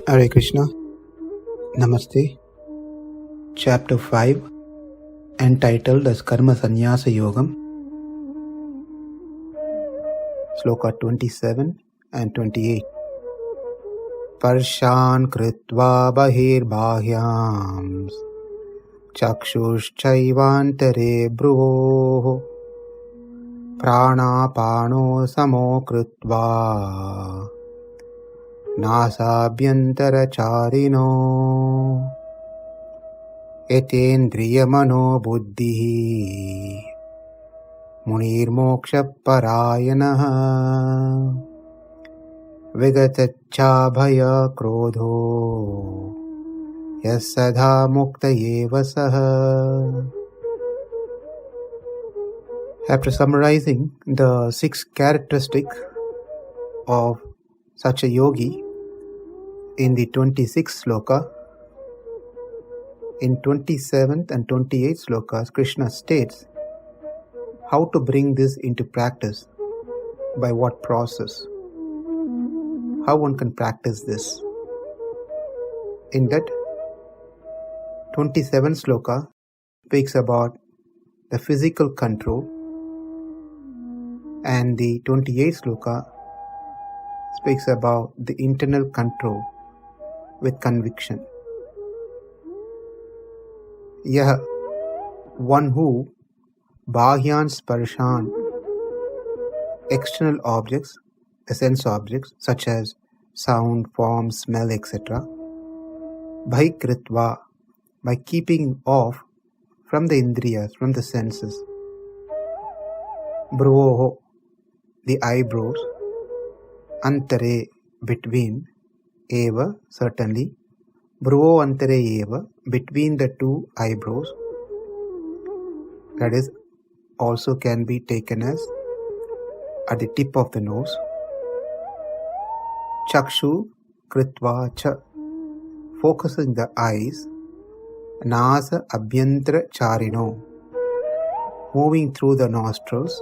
Hare Krishna. Namaste. Chapter 5, entitled as Karma Sannyasa Yogam. Sloka 27 and 28. Sparśān kṛtvā bahir bāhyāṁś cakṣuś caivāntare bhruvoḥ prāṇāpānau samau kṛtvā nāsābhyantara-cāriṇau yatendriya-mano-buddhir munir mokṣa-parāyaṇaḥ vigatecchā-bhaya-krodho sadā mukta. After summarizing the 6 characteristics of such a yogi in the 26th sloka, in 27th and 28th slokas, Krishna states how to bring this into practice, by what process, how one can practice this. In that 27th sloka speaks about the physical control, and the 28th sloka speaks about the internal control with conviction. Yah, one who bāhyāṁś sparśān, external objects, the sense objects such as sound, form, smell, etc., by kṛtvā, by keeping off from the indriyas, from the senses. Bhruvoḥ, the eyebrows. Antare, between. Eva, certainly. Bhruvoḥ eva, between the two eyebrows. That is, also can be taken as at the tip of the nose. Cakṣuś kṛtvā cha, focusing the eyes. nāsābhyantara-cāriṇau, moving through the nostrils.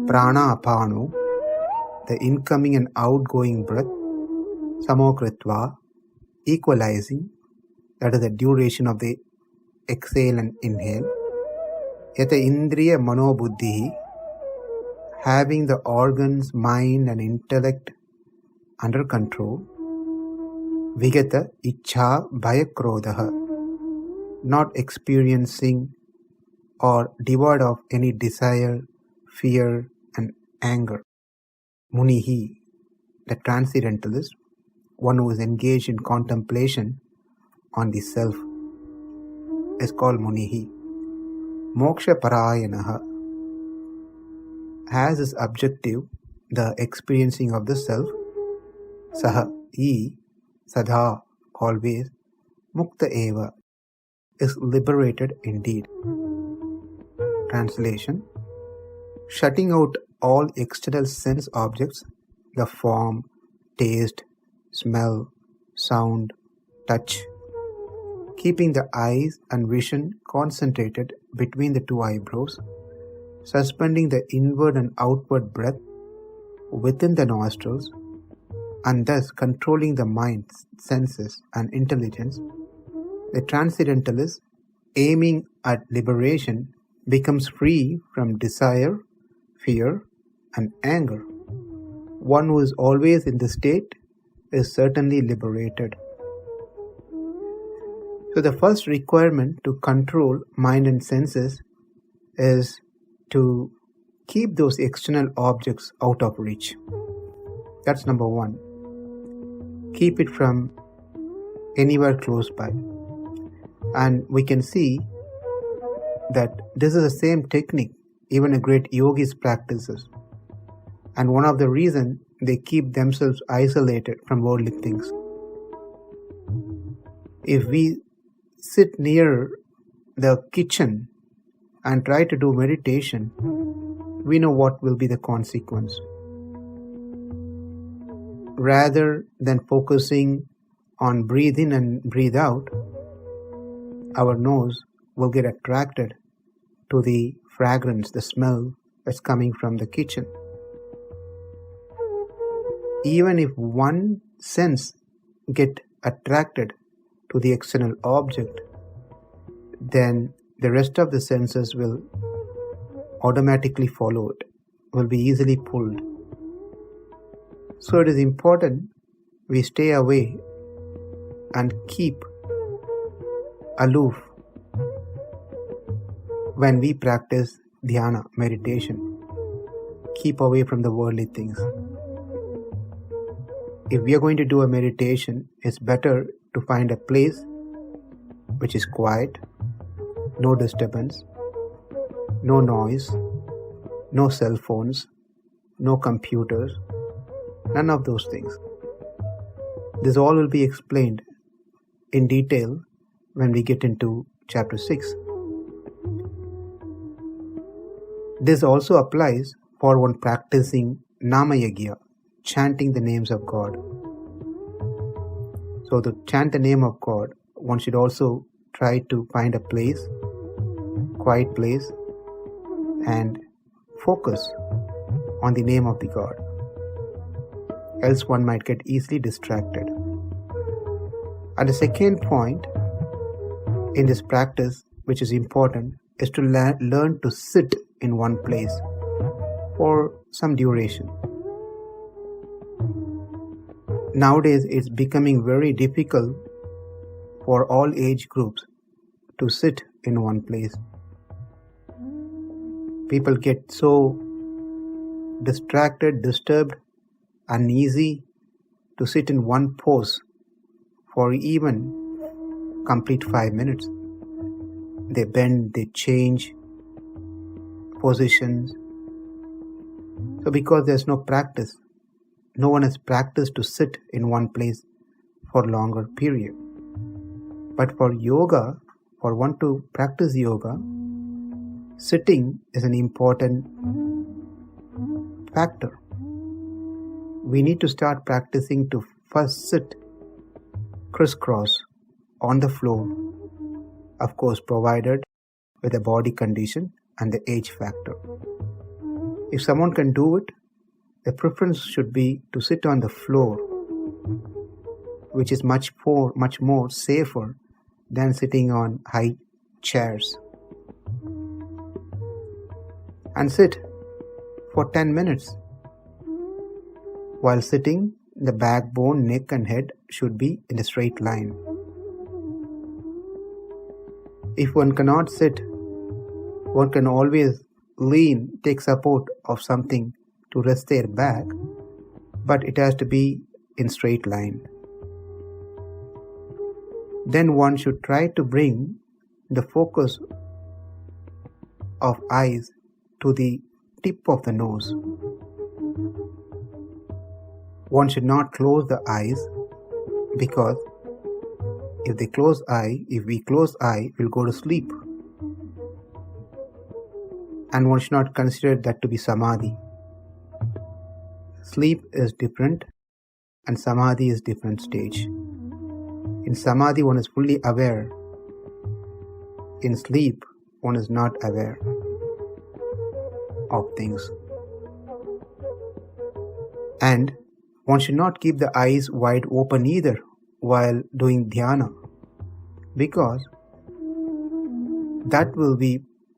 prāṇāpānau, the incoming and outgoing breath. Samau kṛtvā, equalizing, that is the duration of the exhale and inhale. Yatendriya-mano-buddhir, having the organs, mind and intellect under control. Vigatecchā-bhaya-krodho, not experiencing or devoid of any desire, fear and anger. Munir, the transcendentalist, one who is engaged in contemplation on the self, is called munir. Mokṣa-parāyaṇaḥ has as objective the experiencing of the self. He, sadā, always, mukta is liberated indeed. Translation: shutting out all external sense objects, the form, taste, smell, sound, touch, keeping the eyes and vision concentrated between the two eyebrows, suspending the inward and outward breath within the nostrils, and thus controlling the mind, senses, and intelligence. The transcendentalist, aiming at liberation, becomes free from desire, fear, and anger. One who is always in this state is certainly liberated. So the first requirement to control mind and senses is to keep those external objects out of reach. That's number 1. Keep it from anywhere close by. And we can see that this is the same technique even a great yogis practices. And one of the reasons they keep themselves isolated from worldly things. If we sit near the kitchen and try to do meditation, we know what will be the consequence. Rather than focusing on breathe in and breathe out, our nose will get attracted to the fragrance, the smell that's coming from the kitchen. Even if one sense get attracted to the external object, then the rest of the senses will automatically follow it, will be easily pulled. So it is important we stay away and keep aloof when we practice dhyana, meditation. Keep away from the worldly things. If we are going to do a meditation, it's better to find a place which is quiet, no disturbance, no noise, no cell phones, no computers, none of those things. This all will be explained in detail when we get into chapter 6. This also applies for one practicing nama-yagya, chanting the names of God. So to chant the name of God, one should also try to find a place, quiet place, and focus on the name of the God. Else one might get easily distracted. And the second point in this practice, which is important, is to learn to sit in one place for some duration. Nowadays, it's becoming very difficult for all age groups to sit in one place. People get so distracted, disturbed, uneasy to sit in one pose for even complete 5 minutes. They bend, they change positions. So because there's no practice, no one has practiced to sit in one place for a longer period. But for yoga, for one to practice yoga, sitting is an important factor. We need to start practicing to first sit crisscross on the floor, of course provided with a body condition and the age factor. If someone can do it, the preference should be to sit on the floor, which is much more safer than sitting on high chairs. And sit for 10 minutes. While sitting, the backbone, neck and head should be in a straight line. If one cannot sit, one can always lean, take support of something to rest their back, but it has to be in straight line. Then one should try to bring the focus of eyes to the tip of the nose. One should not close the eyes, because if we close eye, we'll go to sleep. And one should not consider that to be samadhi. Sleep is different and samadhi is different stage. In samadhi, one is fully aware. In sleep, one is not aware of things. And one should not keep the eyes wide open either while doing dhyana, because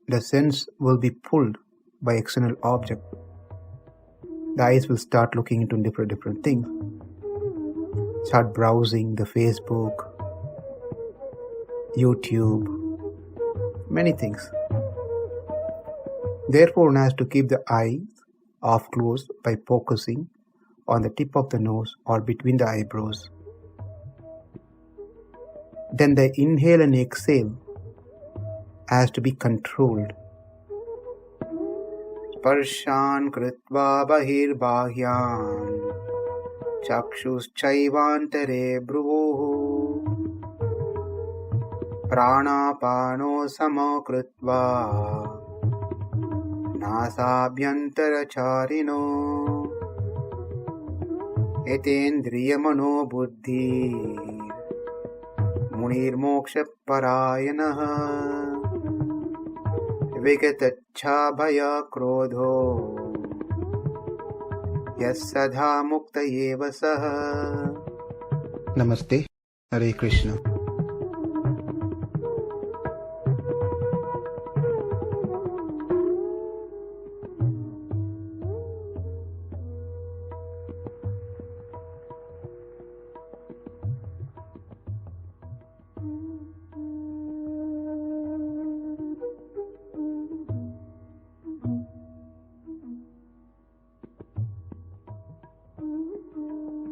the sense will be pulled by external object. The eyes will start looking into different things. Start browsing the Facebook, YouTube, many things. Therefore, one has to keep the eyes off closed by focusing on the tip of the nose or between the eyebrows. Then the inhale and exhale has to be controlled. Sparśān kṛtvā bahir bāhyāṁś cakṣuś caivāntare bhruvoḥ prāṇāpānau samau kṛtvā nāsābhyantara-cāriṇau yatendriya-mano-buddhir munir mokṣa-parāyaṇaḥ vigatecchā-bhaya-krodho sadā mukta Namaste. Hare Krishna.